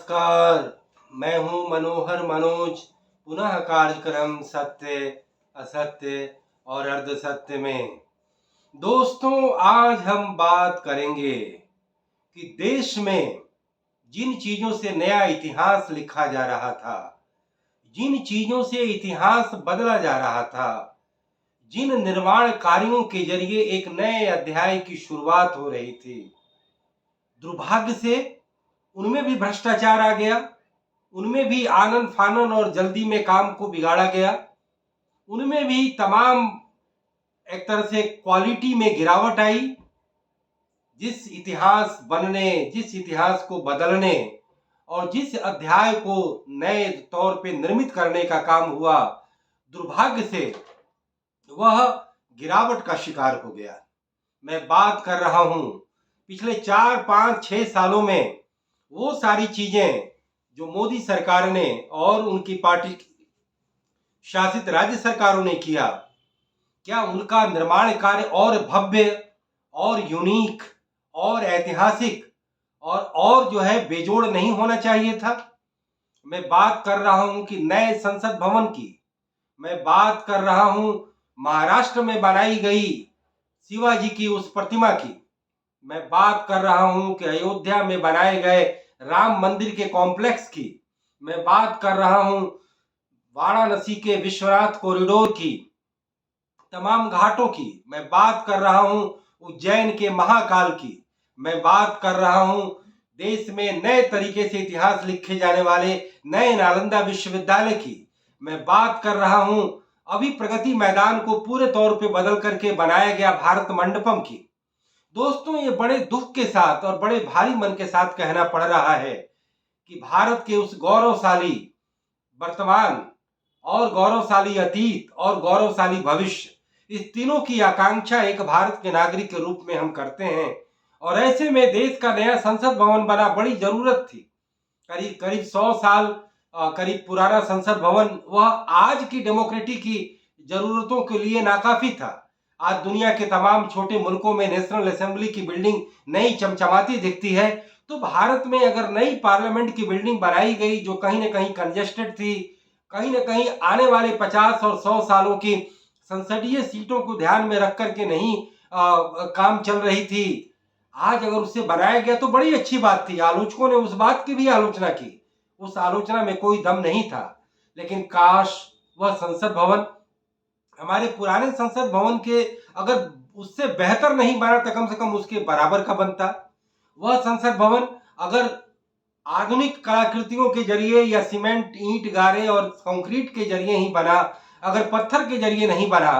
नमस्कार, मैं हूं मनोहर मनोज। पुनः कार्यक्रम सत्य, असत्य और अर्धसत्य में। दोस्तों, आज हम बात करेंगे कि देश में जिन चीजों से नया इतिहास लिखा जा रहा था, जिन चीजों से इतिहास बदला जा रहा था, जिन निर्माण कार्यों के जरिए एक नए अध्याय की शुरुआत हो रही थी, दुर्भाग्य से उनमें भी भ्रष्टाचार आ गया, उनमें भी आनन फानन और जल्दी में काम को बिगाड़ा गया, उनमें भी तमाम एक तरह से क्वालिटी में गिरावट आई। जिस इतिहास बनने, जिस इतिहास को बदलने और जिस अध्याय को नए तौर पे निर्मित करने का काम हुआ, दुर्भाग्य से वह गिरावट का शिकार हो गया। मैं बात कर रहा हूं पिछले 4, 5, 6 सालों में वो सारी चीजें जो मोदी सरकार ने और उनकी पार्टी शासित राज्य सरकारों ने किया, क्या उनका निर्माण कार्य और भव्य और यूनिक और ऐतिहासिक और जो है बेजोड़ नहीं होना चाहिए था? मैं बात कर रहा हूं कि नए संसद भवन की, मैं बात कर रहा हूं महाराष्ट्र में बनाई गई शिवाजी की उस प्रतिमा की, मैं बात कर रहा हूं कि अयोध्या में बनाए गए राम मंदिर के कॉम्प्लेक्स की, मैं बात कर रहा हूं वाराणसी के विश्वनाथ कॉरिडोर की, तमाम घाटों की, मैं बात कर रहा हूं उज्जैन के महाकाल की, मैं बात कर रहा हूं देश में नए तरीके से इतिहास लिखे जाने वाले नए नालंदा विश्वविद्यालय की, मैं बात कर रहा हूं अभी प्रगति मैदान को पूरे तौर पे बदल करके बनाया गया भारत मंडपम की। दोस्तों, ये बड़े दुख के साथ और बड़े भारी मन के साथ कहना पड़ रहा है कि भारत के उस गौरवशाली वर्तमान और गौरवशाली अतीत और गौरवशाली भविष्य, इस तीनों की आकांक्षा एक भारत के नागरिक के रूप में हम करते हैं। और ऐसे में देश का नया संसद भवन बना बड़ी जरूरत थी। करीब करीब 100 साल करीब पुराना संसद भवन वह आज की डेमोक्रेसी की जरूरतों के लिए नाकाफी था। आज दुनिया के तमाम छोटे मुल्कों में नेशनल असेंबली की बिल्डिंग नई चमचमाती दिखती है, तो भारत में अगर नई पार्लियामेंट की बिल्डिंग बनाई गई जो कहीं ना कहीं कंजेस्टेड थी, कहीं ना कहीं आने वाले 50 और 100 सालों की संसदीय सीटों को ध्यान में रख करके नहीं काम चल रही थी, आज अगर उसे बनाया गया तो बड़ी अच्छी बात थी। आलोचकों ने उस बात की भी आलोचना की, उस आलोचना में कोई दम नहीं था, लेकिन काश वह संसद भवन हमारे पुराने संसद भवन के अगर उससे बेहतर नहीं बना तो कम से कम उसके बराबर का बनता। वह संसद भवन अगर आधुनिक कलाकृतियों के जरिए या सीमेंट, ईंट, गारे और कंक्रीट के जरिए ही बना, अगर पत्थर के जरिए नहीं बना,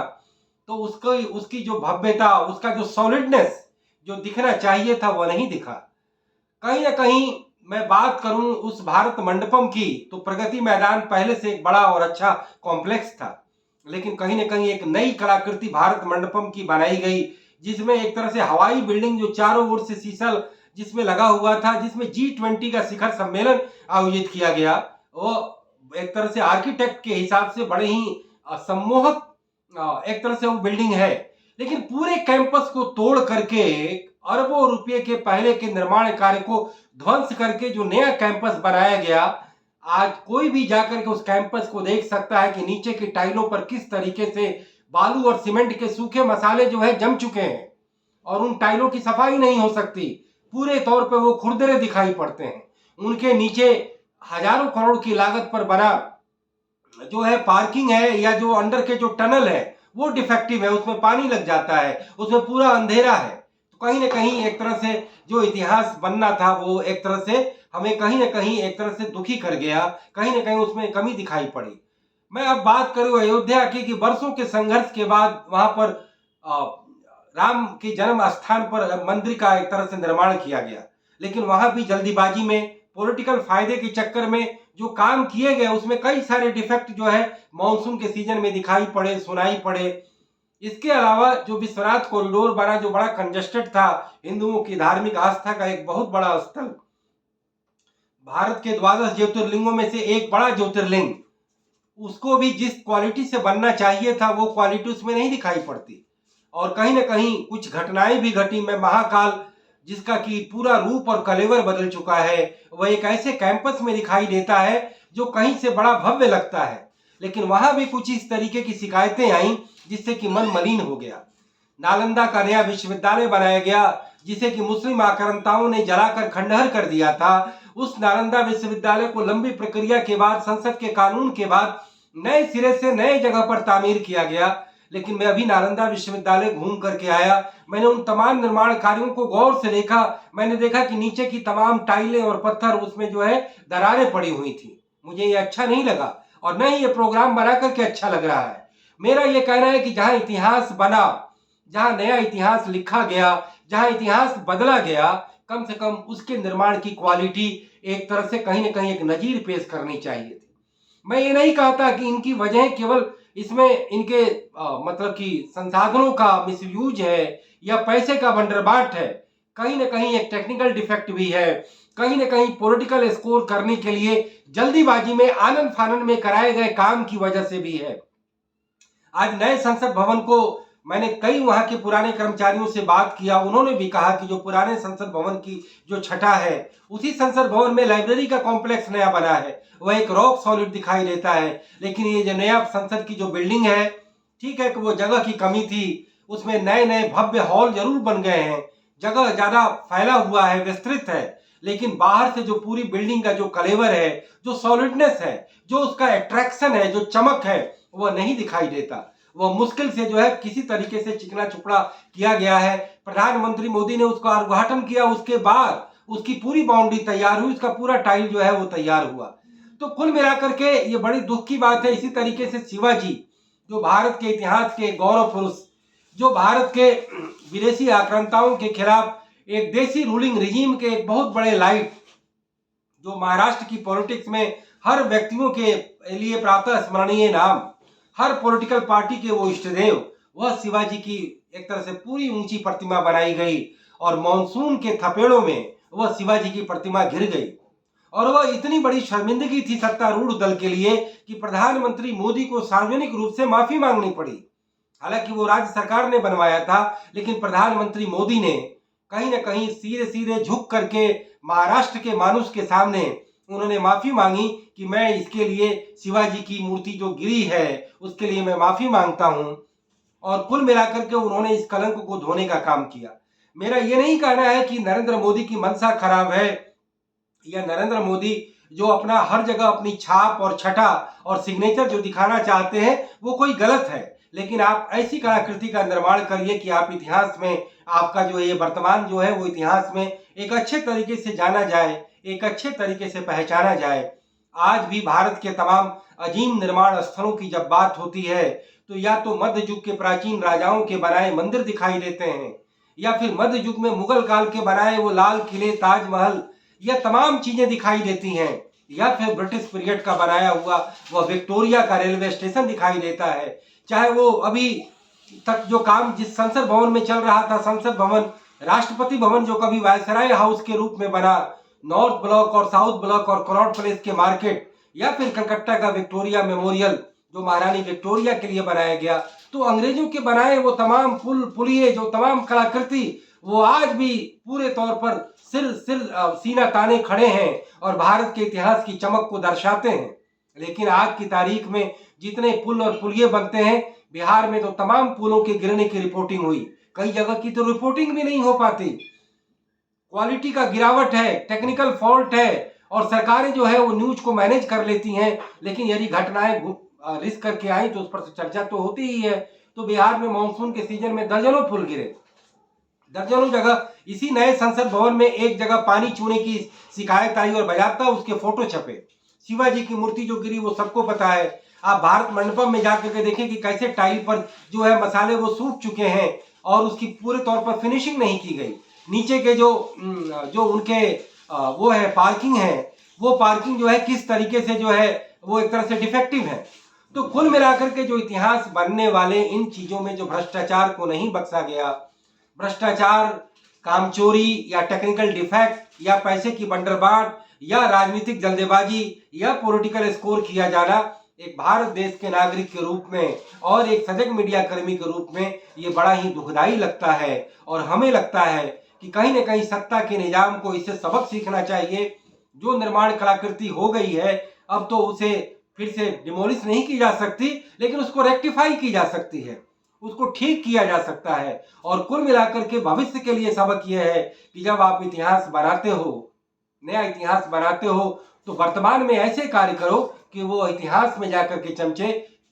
तो उसकी जो भव्यता, उसका जो सॉलिडनेस जो दिखना चाहिए था वह नहीं दिखा। कहीं ना कहीं मैं बात करूं उस भारत मंडपम की, तो प्रगति मैदान पहले से एक बड़ा और अच्छा कॉम्प्लेक्स था, लेकिन कहीं ना कहीं एक नई कलाकृति भारत मंडपम की बनाई गई, जिसमें एक तरह से हवाई बिल्डिंग जो चारों ओर से शीशल जिसमें लगा हुआ था, जिसमें G20 का शिखर सम्मेलन आयोजित किया गया, वो एक तरह से आर्किटेक्ट के हिसाब से बड़े ही सम्मोहक एक तरह से वो बिल्डिंग है। लेकिन पूरे कैंपस को तोड़ करके अरबों रुपए के पहले के निर्माण कार्य को ध्वंस करके जो नया कैंपस बनाया गया, आज कोई भी जाकर के उस कैंपस को देख सकता है कि नीचे की टाइलों पर किस तरीके से बालू और सीमेंट के सूखे मसाले जो है जम चुके हैं और उन टाइलों की सफाई नहीं हो सकती, पूरे तौर पे वो खुरदरे दिखाई पड़ते हैं। उनके नीचे हजारों करोड़ की लागत पर बना जो है पार्किंग है या जो अंडर के जो टनल है वो डिफेक्टिव है, उसमें पानी लग जाता है, उसमें पूरा अंधेरा है। तो कहीं ना कहीं एक तरह से जो इतिहास बनना था वो एक तरह से हमें कहीं ना कहीं एक तरह से दुखी कर गया, कहीं ना कहीं उसमें कमी दिखाई पड़ी। मैं अब बात करूं अयोध्या की, कि वर्षों के संघर्ष के बाद वहां पर राम के जन्म स्थान पर मंदिर का एक तरह से निर्माण किया गया, लेकिन वहां भी जल्दीबाजी में, पॉलिटिकल फायदे के चक्कर में जो काम किए गए उसमें कई सारे डिफेक्ट जो है मानसून के सीजन में दिखाई पड़े, सुनाई पड़े। इसके अलावा जो विश्वनाथ कॉरिडोर बना जो बड़ा कंजेस्टेड था, हिंदुओं की धार्मिक आस्था का एक बहुत बड़ा स्थल, भारत के 12 ज्योतिर्लिंगों में से एक बड़ा ज्योतिर्लिंग, उसको भी जिस क्वालिटी से बनना चाहिए था वो क्वालिटी उसमें नहीं दिखाई पड़ती। और कहीं ना कहीं कुछ घटनाएं भी घटी। मैं महाकाल जिसका कि पूरा रूप और कलेवर बदल चुका है, वह एक ऐसे कैंपस में दिखाई देता है जो कहीं से बड़ा भव्य लगता है, लेकिन वहां भी कुछ इस तरीके की शिकायतें आईं जिससे कि मन मलिन हो गया। नालंदा का नया विश्वविद्यालय बनाया गया जिसे कि मुस्लिम आक्रांताओं ने जलाकर खंडहर कर दिया था। उस नालंदा विश्वविद्यालय को लंबी प्रक्रिया के बाद, संसद के कानून के बाद नए सिरे से नए जगह पर तामीर किया गया। लेकिन मैं अभी नालंदा विश्वविद्यालय घूम करके आया, मैंने उन तमाम निर्माण कार्यों को गौर से देखा। मैंने देखा कि नीचे की तमाम टाइलें और पत्थर, उसमें जो है दरारें पड़ी हुई थी। मुझे ये अच्छा नहीं लगा और न ही ये प्रोग्राम बना करके अच्छा लग रहा है। मेरा ये कहना है कि जहां इतिहास बना, जहां नया इतिहास लिखा गया, जहां इतिहास बदला गया, कम से कम उसके निर्माण की क्वालिटी एक तरह से कहीं ना कहीं एक नजीर पेश करनी चाहिए थी। मैं ये नहीं कहता कि इनकी वजह केवल इसमें इनके मतलब कि संसाधनों का मिसयूज है या पैसे का बंदरबाट है। कहीं ना कहीं एक टेक्निकल डिफेक्ट भी है, कहीं ना कहीं पॉलिटिकल स्कोर करने के लिए जल्दीबाजी में, आनन फानन में कराए गए काम की वजह से भी है। आज नए संसद भवन को मैंने कई वहां के पुराने कर्मचारियों से बात किया, उन्होंने भी कहा कि जो पुराने संसद भवन की जो छटा है, उसी संसद भवन में लाइब्रेरी का कॉम्प्लेक्स नया बना है, वह एक रॉक सॉलिड दिखाई देता है। लेकिन ये जो नया संसद की जो बिल्डिंग है, ठीक है कि वो जगह की कमी थी, उसमें नए नए भव्य हॉल जरूर बन गए हैं, जगह ज्यादा फैला हुआ है, विस्तृत है, लेकिन बाहर से जो पूरी बिल्डिंग का जो कलेवर है, जो सॉलिडनेस है, जो उसका अट्रैक्शन है, जो चमक है, वह नहीं दिखाई देता। वह मुश्किल से जो है किसी तरीके से चिकना चुपड़ा किया गया है। प्रधानमंत्री मोदी ने उसका उद्घाटन किया, उसके बाद उसकी पूरी बाउंड्री तैयार हुई, उसका पूरा टाइल जो है वो तैयार हुआ। तो कुल मिलाकर के ये बड़ी दुख की बात है। इसी तरीके से शिवाजी, जो भारत के इतिहास के गौरव पुरुष, जो भारत के विदेशी आक्रांताओं के खिलाफ एक देसी रूलिंग रिजीम के एक बहुत बड़े लाइट, जो महाराष्ट्र की पॉलिटिक्स में हर व्यक्तियों के लिए प्रातः स्मरणीय नाम, हर पॉलिटिकल पार्टी के वो इष्टदेव, वह शिवाजी की एक तरह से पूरी ऊंची प्रतिमा बनाई गई और मॉनसून के थपेड़ों में वह शिवाजी की प्रतिमा गिर गई। और वह इतनी बड़ी शर्मिंदगी थी सत्तारूढ़ दल के लिए कि प्रधानमंत्री मोदी को सार्वजनिक रूप से माफी मांगनी पड़ी। हालांकि वो राज्य सरकार ने बनवाया था, लेकिन प्रधानमंत्री मोदी ने कहीं ना कहीं सीधे सीधे झुक करके महाराष्ट्र के मानुष के सामने उन्होंने माफी मांगी कि मैं इसके लिए, शिवाजी की मूर्ति जो गिरी है उसके लिए मैं माफी मांगता हूं। और कुल मिलाकर के उन्होंने इस कलंक को धोने का काम किया। मेरा ये नहीं कहना है कि नरेंद्र मोदी की मंशा खराब है या नरेंद्र मोदी जो अपना हर जगह अपनी छाप और छटा और सिग्नेचर जो दिखाना चाहते हैं वो कोई गलत है, लेकिन आप ऐसी कलाकृति का निर्माण करिए कि आप इतिहास में, आपका जो ये वर्तमान जो है वो इतिहास में एक अच्छे तरीके से जाना जाए, एक अच्छे तरीके से पहचाना जाए। आज भी भारत के तमाम अजीम निर्माण स्थलों की जब बात होती है तो या तो मध्य युग के प्राचीन राजाओं के बनाए मंदिर दिखाई देते हैं, या फिर मध्य युग में मुगल काल के बनाए वो लाल किले, ताजमहल, यह तमाम चीजें दिखाई देती हैं, या फिर ब्रिटिश पीरियड का बनाया हुआ वह विक्टोरिया का रेलवे स्टेशन दिखाई देता है। चाहे वो अभी तक जो काम जिस संसद भवन में चल रहा था, संसद भवन, राष्ट्रपति भवन जो कभी वायसराय हाउस के रूप में बना, नॉर्थ ब्लॉक और साउथ ब्लॉक और कनॉट प्लेस के मार्केट, या फिर कलकत्ता का विक्टोरिया मेमोरियल जो महारानी विक्टोरिया के लिए बनाया गया, तो अंग्रेजों के बनाए वो तमाम पुल पुलिये, जो तमाम कलाकृति, वो आज भी पूरे तौर पर सीना ताने खड़े हैं और भारत के इतिहास की चमक को दर्शाते हैं। लेकिन आज की तारीख में जितने पुल और पुलिये बनते हैं, बिहार में तो तमाम पुलों के गिरने की रिपोर्टिंग हुई, कई जगह की तो रिपोर्टिंग भी नहीं हो पाती। क्वालिटी का गिरावट है, टेक्निकल फॉल्ट है, और सरकारें जो है वो न्यूज को मैनेज कर लेती हैं, लेकिन यदि घटनाएं रिस्क करके आई तो उस पर चर्चा तो होती ही है। तो बिहार में मानसून के सीजन में दर्जनों पुल गिरे, दर्जनों जगह। इसी नए संसद भवन में एक जगह पानी छूने की शिकायत आई और बाजाबता उसके फोटो छपे। शिवाजी की मूर्ति जो गिरी वो सबको पता है। आप भारत मंडपम में जाकर के देखें कि कैसे टाइल पर जो है मसाले वो सूख चुके हैं और उसकी पूरे तौर पर फिनिशिंग नहीं की गई। नीचे के जो उनके वो है पार्किंग है, वो पार्किंग जो है किस तरीके से जो है वो एक तरह से डिफेक्टिव है। तो कुल मिलाकर के जो इतिहास बनने वाले इन चीजों में जो भ्रष्टाचार को नहीं बख्शा गया, भ्रष्टाचार, कामचोरी या टेक्निकल डिफेक्ट या पैसे की बंदरबाट या राजनीतिक जल्दबाजी या पॉलिटिकल स्कोर किया जाना, एक भारत देश के नागरिक के रूप में और एक सजग मीडिया कर्मी के रूप में ये बड़ा ही दुखदाई लगता है। और हमें लगता है कि कहीं न कहीं सत्ता के निजाम को इससे सबक सीखना चाहिए। जो निर्माण कलाकृति हो गई है, अब तो उसे फिर से डिमोलिश नहीं की जा सकती, लेकिन उसको रेक्टिफाई की जा सकती है, उसको ठीक किया जा सकता है। और कुल मिलाकर के भविष्य के लिए सबक यह है कि जब आप इतिहास बनाते हो, नया इतिहास बनाते हो, तो वर्तमान में ऐसे कार्य करो कि वो इतिहास में जाकर के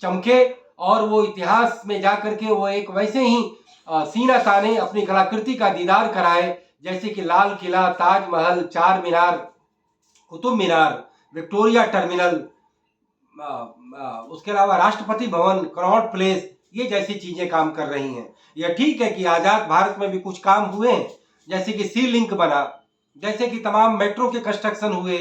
चमके और वो इतिहास में जाकर के वो एक वैसे ही सीना ताने अपनी कलाकृति का दीदार कराए, जैसे कि लाल किला, ताजमहल, चार मीनार, कुतुब मीनार, विक्टोरिया टर्मिनल, उसके अलावा राष्ट्रपति भवन, कनॉट प्लेस, ये जैसी चीजें काम कर रही हैं। यह ठीक है कि आजाद भारत में भी कुछ काम हुए हैं, जैसे कि सी लिंक बना, जैसे कि तमाम मेट्रो के कंस्ट्रक्शन हुए,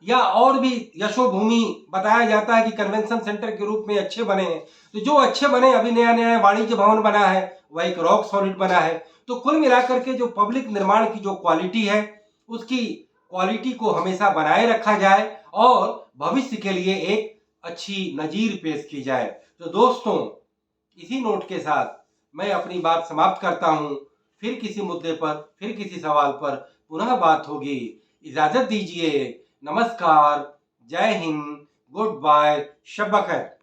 या और भी यशोभूमि बताया जाता है कि कन्वेंशन सेंटर के रूप में अच्छे बने हैं। तो जो अच्छे बने, अभी नया नया वाणिज्य भवन बना है, वह एक रॉक सॉलिड बना है। तो कुल मिलाकर के जो पब्लिक निर्माण की जो क्वालिटी है, उसकी क्वालिटी को हमेशा बनाए रखा जाए और भविष्य के लिए एक अच्छी नजीर पेश की जाए। तो दोस्तों, इसी नोट के साथ मैं अपनी बात समाप्त करता हूं। फिर किसी मुद्दे पर, फिर किसी सवाल पर पुनः बात होगी। इजाजत दीजिए। नमस्कार, जय हिंद, गुड बाय, शब बखैर।